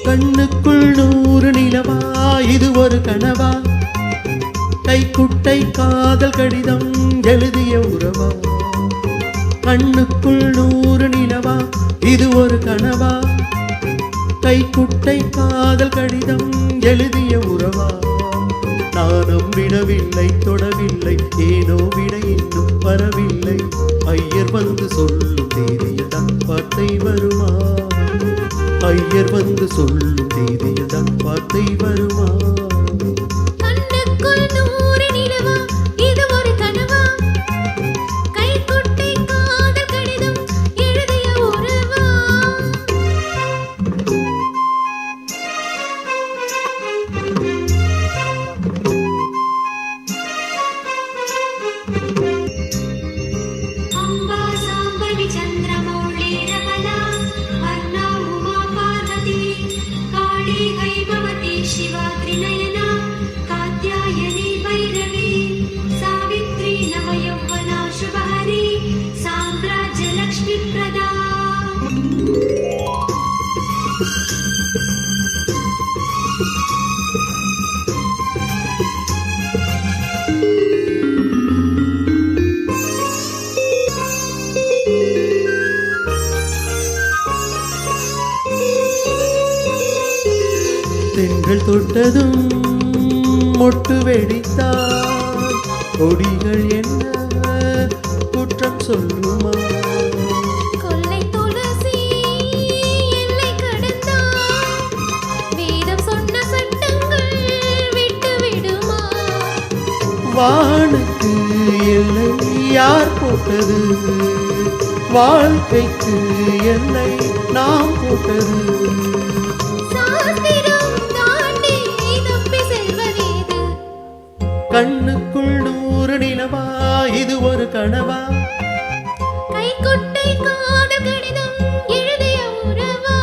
கண்ணுக்குள் 100 நிலவா இது ஒரு கனவா கைக்குட்டை காதல் கடிதம் எழுதிய உறவா கண்ணுக்குள் 100 நிலவா இது ஒரு கனவா கைக்குட்டை காதல் கடிதம் எழுதிய உறவா நானும் விடவில்லை தொடவில்லை ஏனோ விட இன்னும் வரவில்லை ஐயர் வந்து சொல்லும் தேதியதான் வார்த்தை வருமா ஐயர் வந்து சொல்லும் தேதியதான் வார்த்தை வருமா தென்றல் தொட்டதும் மொட்டு வெடித்தால் கொடிகள் என்ன குற்றம் சொல்லுமா கொல்லை துளசி எல்லை கடந்தால் வேதம் சொன்ன சட்டங்கள் விட்டு விடுமா வானுக்கு எல்லை யார் போட்டது வாழ்க்கைக்கு எல்லை நாம் போட்டது கண்ணுக்குள் 100 நிலவா இது ஒரு கனவா கைக்குட்டை காதல் கடிதம் எழுதிய உறவா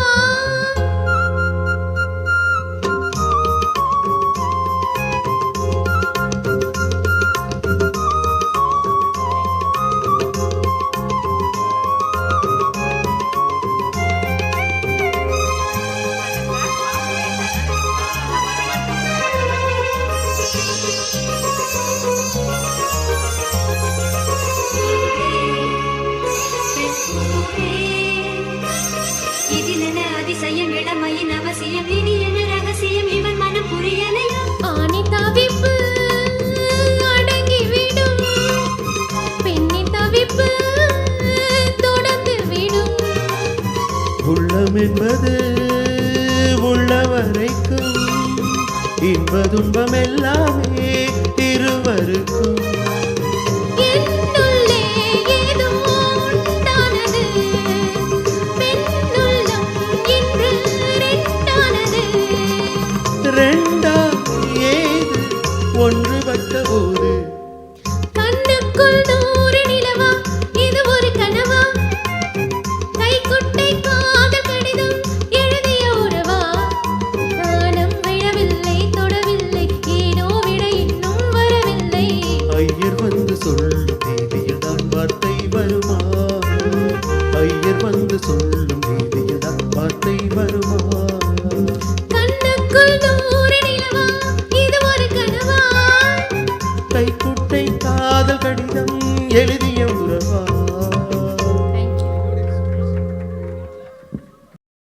அதிசயம் இளமையின் அவசியம் இனி என்ன ரகசியம் இவன் மனம் புரியலையா ஆணி தவிப்பு அடங்கிவிடும் பெண்ணின் தவிப்பு தொடர்ந்து விடும் உள்ளம் என்பது உள்ள வரைக்கும் இன்ப துன்பம் எல்லாமே இருவருக்கும் ரெண்டா ஏது ஒன்றுபட்ட போது கண்ணுக்குள் 100 நிலவா இது ஒரு கனவா கைக்குட்டை காதல் கடிதம் எழுதிய உறவா நானும் விழவில்லை தொடவில்லை ஏனோ விட இன்னும் வரவில்லை ஐயர் வந்து சொல்லும் தேதியதான் வார்த்தை வருமா ஐயர் வந்து சொல்லும் தேதியதான் வார்த்தை வருமா கைக்குட்டை காதல் கடிதம் எழுதிய உறவா